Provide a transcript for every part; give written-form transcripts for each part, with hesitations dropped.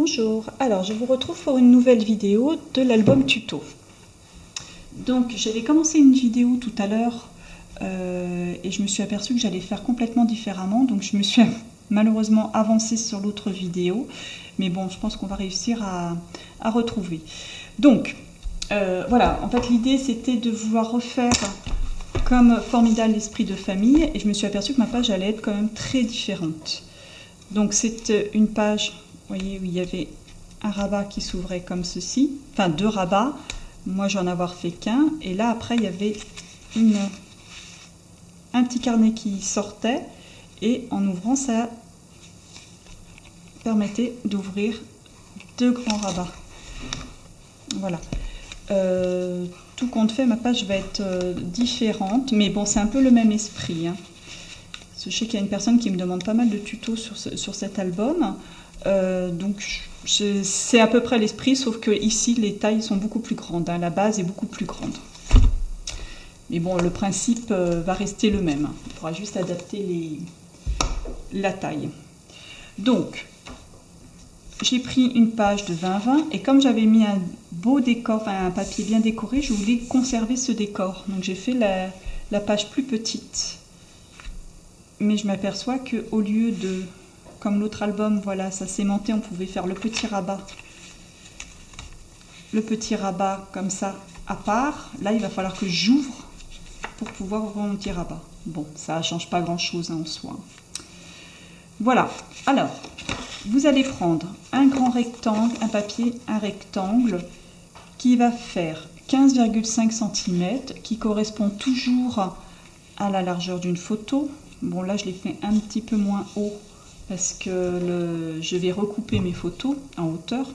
Bonjour, alors je vous retrouve pour une nouvelle vidéo de l'album tuto. Donc j'avais commencé une vidéo tout à l'heure et je me suis aperçue que j'allais faire complètement différemment, donc je me suis malheureusement avancée sur l'autre vidéo, mais bon, je pense qu'on va réussir à retrouver. Donc voilà, en fait l'idée c'était de vouloir refaire comme Formidable l'esprit de famille, et je me suis aperçue que ma page allait être quand même très différente. Donc c'est une page, vous voyez, où il y avait un rabat qui s'ouvrait comme ceci, enfin deux rabats, moi j'en avoir fait qu'un, et là après il y avait un petit carnet qui sortait, et en ouvrant ça permettait d'ouvrir deux grands rabats. Voilà. Tout compte fait, ma page va être différente, mais bon, c'est un peu le même esprit, hein. Je sais qu'il y a une personne qui me demande pas mal de tutos sur cet album, donc c'est à peu près l'esprit, sauf que ici les tailles sont beaucoup plus grandes, hein, la base est beaucoup plus grande. Mais bon, le principe va rester le même, hein. On pourra juste adapter la taille. Donc, j'ai pris une page de 20-20 et comme j'avais mis un beau décor, enfin un papier bien décoré, je voulais conserver ce décor. Donc j'ai fait la page plus petite. Mais je m'aperçois qu'au lieu de, comme l'autre album, voilà, ça s'aimantait, on pouvait faire le petit rabat comme ça à part. Là, il va falloir que j'ouvre pour pouvoir ouvrir mon petit rabat. Bon, ça ne change pas grand-chose, hein, en soi. Voilà, alors, vous allez prendre un grand rectangle, un rectangle qui va faire 15,5 cm, qui correspond toujours à la largeur d'une photo. Bon, là, je l'ai fait un petit peu moins haut parce que je vais recouper mes photos en hauteur.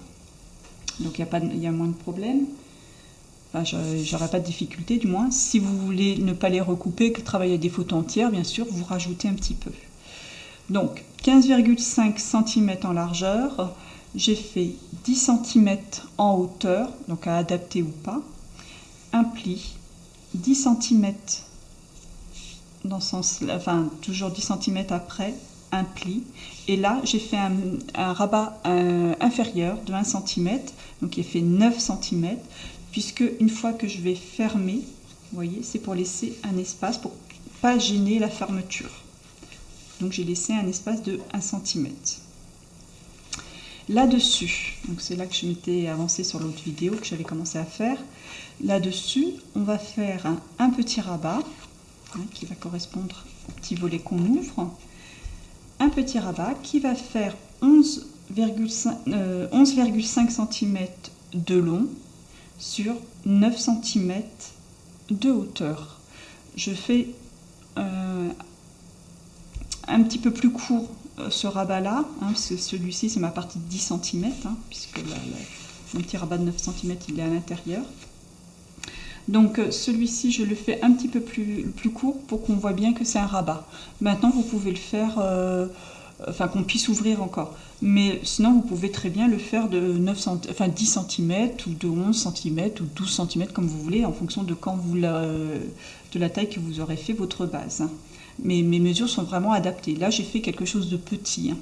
Donc, il y a moins de problème. Enfin, j'aurai pas de difficulté, du moins. Si vous voulez ne pas les recouper, que travailler avec des photos entières, bien sûr, vous rajoutez un petit peu. Donc, 15,5 cm en largeur. J'ai fait 10 cm en hauteur, donc à adapter ou pas. Un pli, 10 cm dans ce sens, enfin toujours 10 cm après, un pli, et là j'ai fait un rabat inférieur de 1 cm, donc il fait 9 cm, puisque une fois que je vais fermer, vous voyez, c'est pour laisser un espace pour pas gêner la fermeture. Donc j'ai laissé un espace de 1 cm. Là-dessus, donc c'est là que je m'étais avancée sur l'autre vidéo que j'avais commencé à faire. Là-dessus, on va faire un petit rabat, hein, qui va correspondre au petit volet qu'on ouvre. Un petit rabat qui va faire 11,5 cm de long sur 9 cm de hauteur. Je fais un petit peu plus court ce rabat là, hein, parce que celui-ci c'est ma partie de 10 cm, hein, puisque mon petit rabat de 9 cm il est à l'intérieur. Donc celui-ci je le fais un petit peu plus court pour qu'on voit bien que c'est un rabat. Maintenant vous pouvez le faire, enfin qu'on puisse ouvrir encore, mais sinon vous pouvez très bien le faire de 10 cm ou de 11 cm ou 12 cm comme vous voulez, en fonction de de la taille que vous aurez fait votre base, hein. Mais mes mesures sont vraiment adaptées. Là, j'ai fait quelque chose de petit, hein.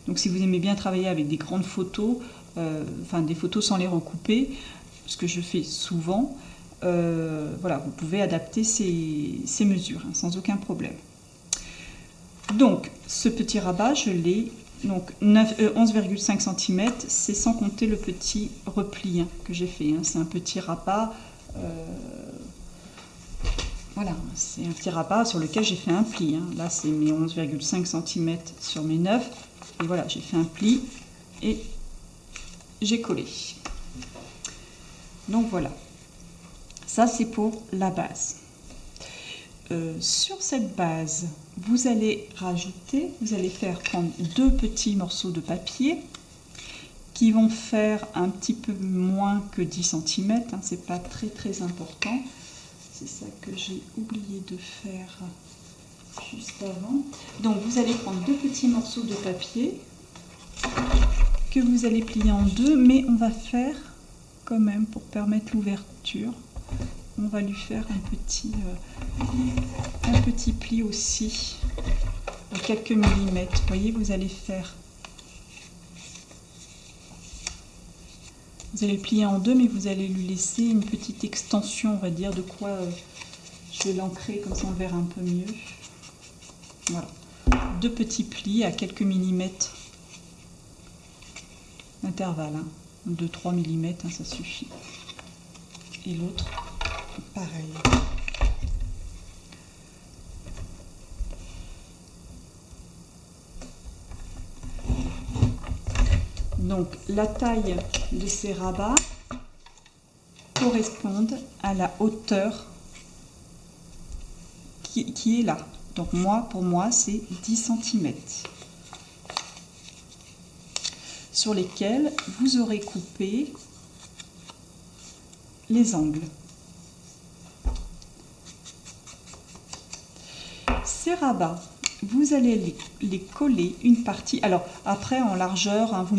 Donc, si vous aimez bien travailler avec des grandes photos, enfin des photos sans les recouper, ce que je fais souvent, voilà, vous pouvez adapter ces mesures, hein, sans aucun problème. Donc, ce petit rabat, je l'ai, donc 11,5 cm, c'est sans compter le petit repli, hein, que j'ai fait, hein. C'est un petit rabat. Voilà, c'est un petit rabat sur lequel j'ai fait un pli, hein. Là, c'est mes 11,5 cm sur mes 9. Et voilà, j'ai fait un pli et j'ai collé. Donc voilà, ça c'est pour la base. Sur cette base, vous allez prendre deux petits morceaux de papier qui vont faire un petit peu moins que 10 cm, hein, c'est pas très important. C'est ça que j'ai oublié de faire juste avant. Donc vous allez prendre deux petits morceaux de papier que vous allez plier en deux, mais on va faire quand même, pour permettre l'ouverture, on va lui faire un petit pli aussi de quelques millimètres. Vous voyez, vous allez faire Vous allez le plier en deux, mais vous allez lui laisser une petite extension, on va dire, de quoi je vais l'ancrer, comme ça on le verra un peu mieux. Voilà. 2 petits plis à quelques millimètres d'intervalle, hein. 2-3 mm, hein, ça suffit. Et l'autre, pareil. Donc la taille de ces rabats correspondent à la hauteur qui est là. Donc pour moi c'est 10 cm. Sur lesquels vous aurez coupé les angles. Ces rabats, vous allez les coller une partie. Alors après en largeur, hein, vous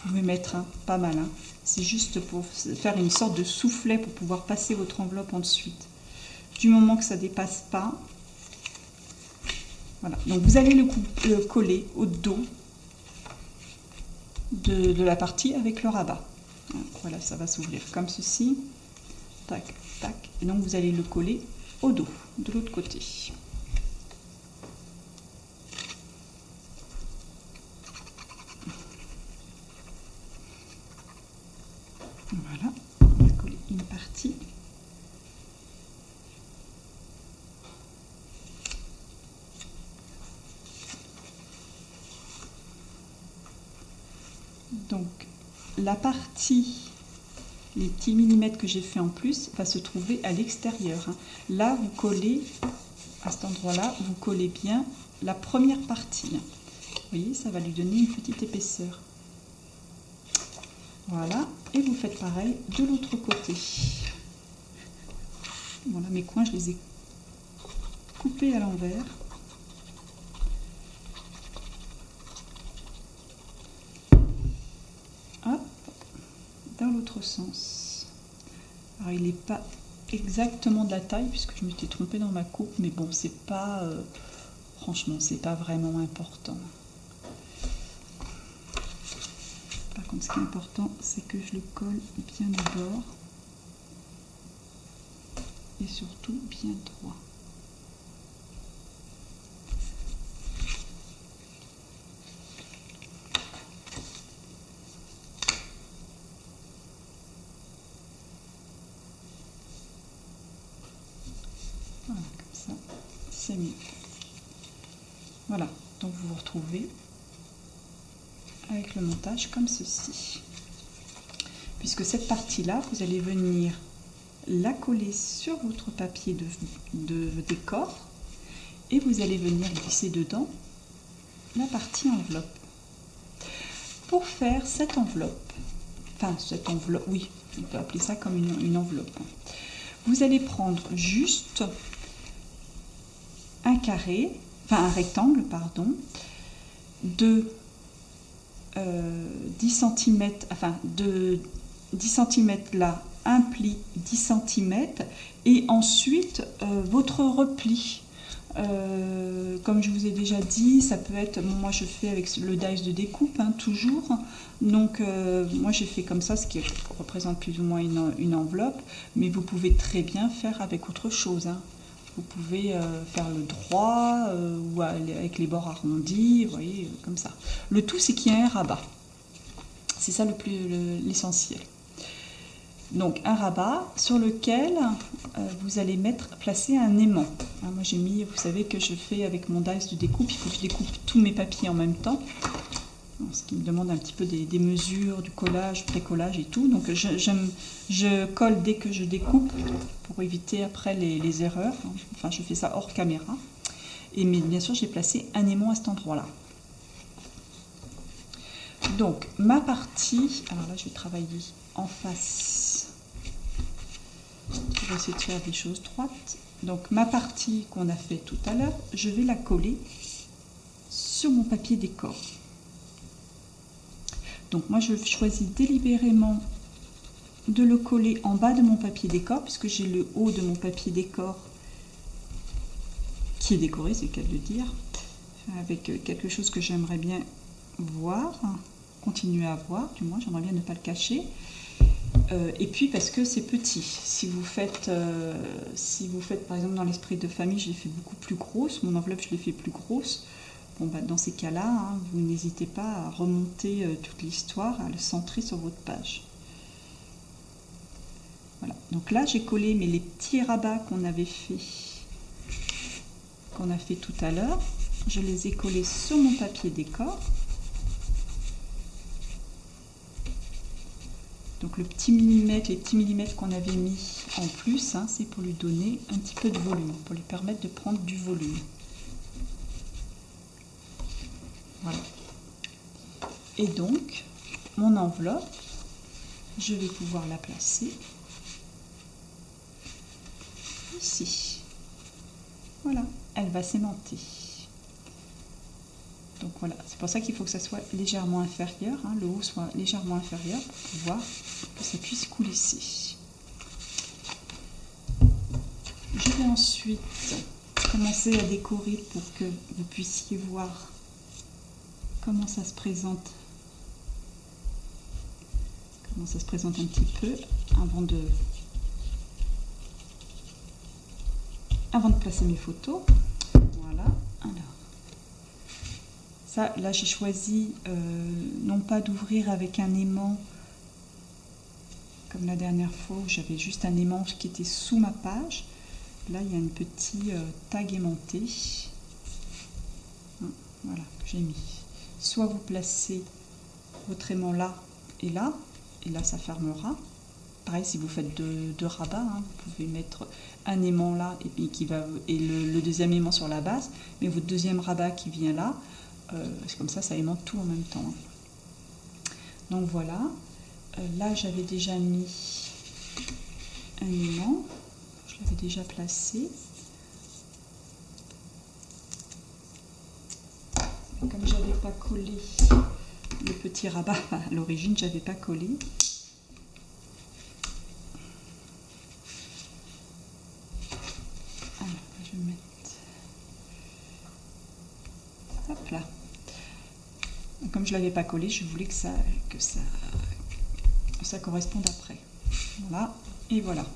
pouvez mettre pas mal. Hein. C'est juste pour faire une sorte de soufflet pour pouvoir passer votre enveloppe ensuite. Du moment que ça dépasse pas. Voilà. Donc vous allez le coller au dos de la partie avec le rabat. Voilà, ça va s'ouvrir comme ceci. Tac, tac. Et donc vous allez le coller au dos de l'autre côté. Voilà, on va coller une partie. Donc la partie, les petits millimètres que j'ai fait en plus, va se trouver à l'extérieur. Là, vous collez, à cet endroit-là, vous collez bien la première partie. Vous voyez, ça va lui donner une petite épaisseur. Voilà, et vous faites pareil de l'autre côté. Voilà, mes coins, je les ai coupés à l'envers. Hop, dans l'autre sens. Alors, il n'est pas exactement de la taille, puisque je m'étais trompée dans ma coupe, mais bon, c'est pas... franchement, c'est pas vraiment important. Par contre, ce qui est important, c'est que je le colle bien au bord. Et surtout bien droit. Voilà, comme ça, c'est mieux. Voilà, donc vous vous retrouvez avec le montage comme ceci. Puisque cette partie-là, vous allez venir la coller sur votre papier de décor et vous allez venir glisser dedans la partie enveloppe. Pour faire cette enveloppe, oui, on peut appeler ça comme une enveloppe. Vous allez prendre juste un rectangle, pardon, de 10 cm, enfin de 10 cm là, un pli 10 cm et ensuite votre repli. Comme je vous ai déjà dit, ça peut être, moi je fais avec le dies de découpe, hein, toujours, donc moi j'ai fait comme ça, ce qui représente plus ou moins une enveloppe, mais vous pouvez très bien faire avec autre chose, hein. Vous pouvez faire le droit ou avec les bords arrondis, vous voyez, comme ça. Le tout, c'est qu'il y ait un rabat. C'est ça l'essentiel. Donc un rabat sur lequel vous allez placer un aimant. Hein, moi j'ai mis, vous savez que je fais avec mon dies de découpe, il faut que je découpe tous mes papiers en même temps. Ce qui me demande un petit peu des mesures, du collage, pré-collage et tout. Donc je colle dès que je découpe pour éviter après les erreurs. Enfin, je fais ça hors caméra. Mais bien sûr, j'ai placé un aimant à cet endroit-là. Donc, ma partie... Alors là, je vais travailler en face pour essayer de faire des choses droites. Donc, ma partie qu'on a fait tout à l'heure, je vais la coller sur mon papier décor. Donc moi je choisis délibérément de le coller en bas de mon papier décor, puisque j'ai le haut de mon papier décor qui est décoré, c'est le cas de le dire, avec quelque chose que j'aimerais bien voir, continuer à voir, du moins j'aimerais bien ne pas le cacher. Et puis parce que c'est petit. Si vous faites par exemple dans l'esprit de famille, je l'ai fait beaucoup plus grosse, mon enveloppe je l'ai fait plus grosse. Bon, bah, dans ces cas-là, hein, vous n'hésitez pas à remonter toute l'histoire, à le centrer sur votre page. Voilà. Donc là j'ai collé mais les petits rabats qu'on a fait tout à l'heure, je les ai collés sur mon papier décor. Donc les petits millimètres qu'on avait mis en plus, hein, c'est pour lui donner un petit peu de volume, pour lui permettre de prendre du volume. Voilà. Et donc, mon enveloppe, je vais pouvoir la placer ici. Voilà, elle va s'aimanter. Donc voilà, c'est pour ça qu'il faut que ça soit légèrement inférieur, hein, le haut soit légèrement inférieur pour pouvoir que ça puisse coulisser. Je vais ensuite commencer à décorer pour que vous puissiez voir comment ça se présente. Comment ça se présente un petit peu avant de placer mes photos. Voilà. Alors. Ça, là, j'ai choisi non pas d'ouvrir avec un aimant comme la dernière fois où j'avais juste un aimant qui était sous ma page. Là, il y a une petite tag aimantée. Voilà, que j'ai mis. Soit vous placez votre aimant là, et là ça fermera. Pareil, si vous faites deux rabats, hein, vous pouvez mettre un aimant là et le deuxième aimant sur la base, mais votre deuxième rabat qui vient là, c'est comme ça aimante tout en même temps. Hein. Donc voilà, là j'avais déjà mis un aimant, je l'avais déjà placé. Comme j'avais pas collé le petit rabat, à l'origine j'avais pas collé. Alors, je vais mettre... Hop là. Comme je l'avais pas collé, je voulais que ça corresponde après. Voilà, et voilà.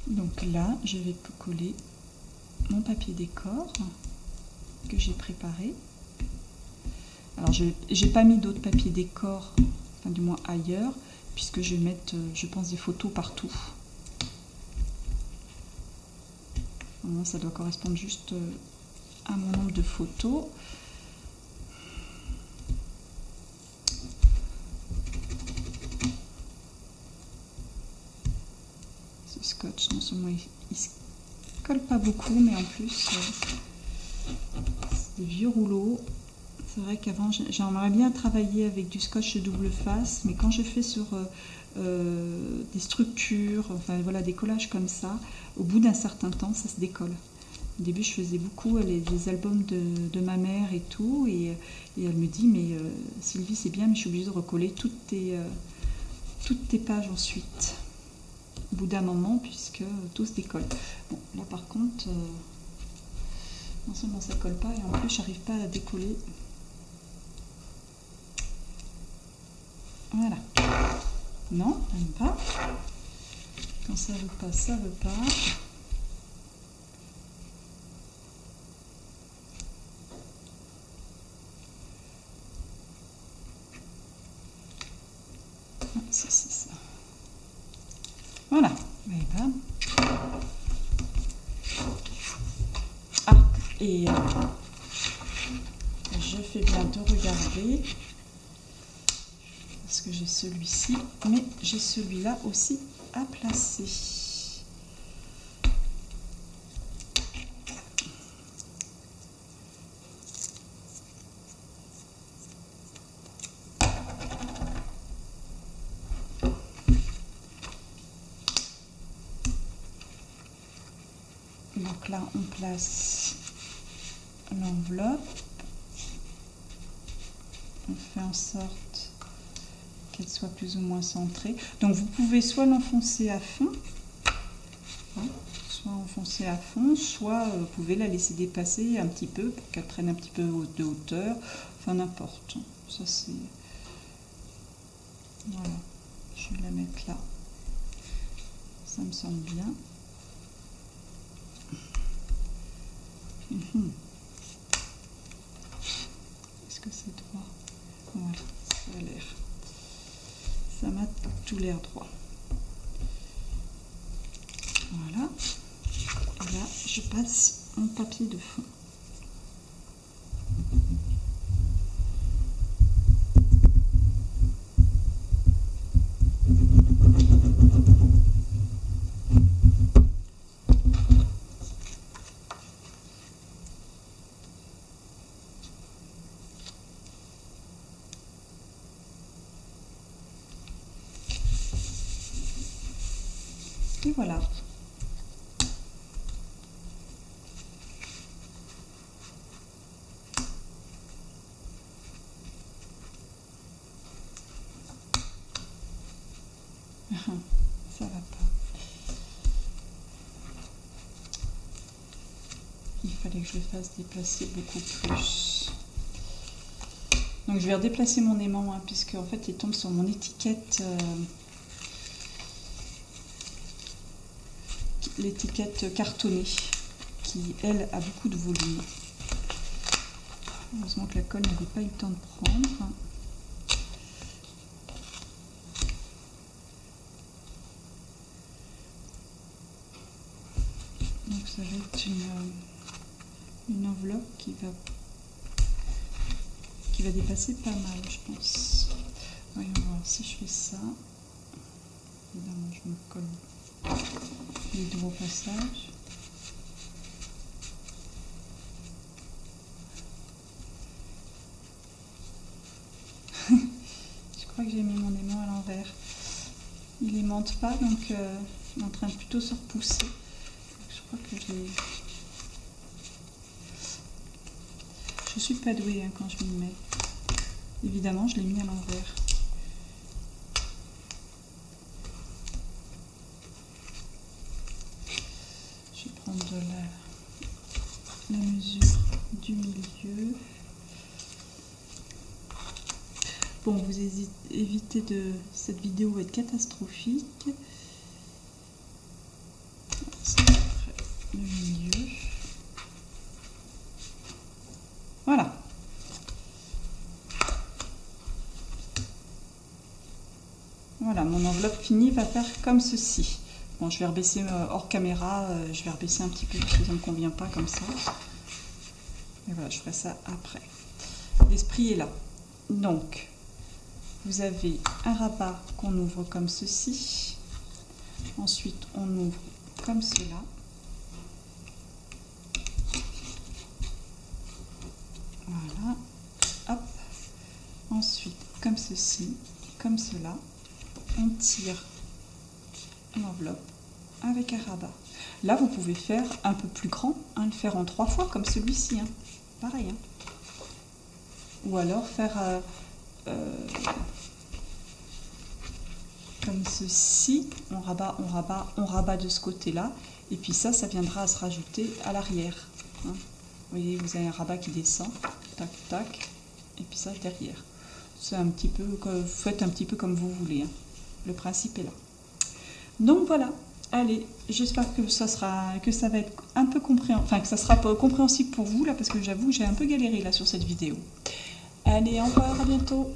Donc là, je vais coller mon papier décor que j'ai préparé. Alors, j'ai pas mis d'autres papiers décor, enfin du moins ailleurs, puisque je vais mettre, je pense, des photos partout. Vraiment, ça doit correspondre juste à mon nombre de photos. Ce scotch, non seulement il se colle pas beaucoup, mais en plus c'est des vieux rouleaux. C'est vrai qu'avant j'aimerais bien travailler avec du scotch double face, mais quand je fais sur des structures, enfin voilà, des collages comme ça, au bout d'un certain temps ça se décolle. Au début je faisais beaucoup les albums de ma mère et tout, et elle me dit mais Sylvie c'est bien, mais je suis obligée de recoller toutes tes pages ensuite au bout d'un moment, puisque tout se décolle. Bon, là par contre non seulement ça colle pas, et en plus j'arrive pas à décoller. Voilà. Non, même pas. Quand ça veut pas, ça veut pas. Ah, c'est ça. Voilà. Et là. Ah, et je fais bien de regarder. Parce que j'ai celui-ci, mais j'ai celui-là aussi à placer. Donc là, on place l'enveloppe. On fait en sorte qu'elle soit plus ou moins centrée. Donc vous pouvez soit l'enfoncer à fond, hein, soit enfoncée à fond, soit vous pouvez la laisser dépasser un petit peu pour qu'elle prenne un petit peu de hauteur, enfin n'importe. Ça c'est... Voilà, je vais la mettre là. Ça me semble bien. Est-ce que c'est droit? Voilà, ça a l'air. Ça m'a tout l'air droit. Voilà. Et là, je passe mon papier de fond. Et voilà. Ça va pas. Il fallait que je le fasse déplacer beaucoup plus. Donc je vais redéplacer mon aimant, hein, puisque en fait il tombe sur mon étiquette. L'étiquette cartonnée qui elle a beaucoup de volume. Heureusement que la colle n'avait pas eu le temps de prendre. Donc ça va être une enveloppe qui va dépasser pas mal, je pense. Voyons voir si je fais ça. Évidemment je me colle les deux au passage. Je crois que j'ai mis mon aimant à l'envers. Il aimante pas, donc il est en train de plutôt se repousser. Donc, je crois que je suis pas douée hein, quand je m'y mets. Évidemment, je l'ai mis à l'envers. De la mesure du milieu. Bon, vous évitez de... Cette vidéo va être catastrophique. C'est le milieu. Voilà. Voilà, mon enveloppe finie va faire comme ceci. Bon, je vais rebaisser hors caméra, je vais rebaisser un petit peu parce que ça ne me convient pas comme ça. Et voilà, je ferai ça après. L'esprit est là. Donc, vous avez un rabat qu'on ouvre comme ceci. Ensuite, on ouvre comme cela. Voilà. Hop. Ensuite, comme ceci, comme cela. On tire l'enveloppe avec un rabat. Là, vous pouvez faire un peu plus grand, hein, le faire en 3 fois comme celui-ci. Hein. Pareil. Hein. Ou alors faire comme ceci. On rabat, on rabat, on rabat de ce côté-là. Et puis ça viendra à se rajouter à l'arrière. Hein. Vous voyez, vous avez un rabat qui descend. Tac, tac. Et puis ça derrière. C'est un petit peu, vous faites un petit peu comme vous voulez. Hein. Le principe est là. Donc voilà, allez, j'espère que ça va être un peu compréhensible, enfin que ça sera pas compréhensible pour vous là, parce que j'avoue j'ai un peu galéré là sur cette vidéo. Allez, au revoir, à bientôt.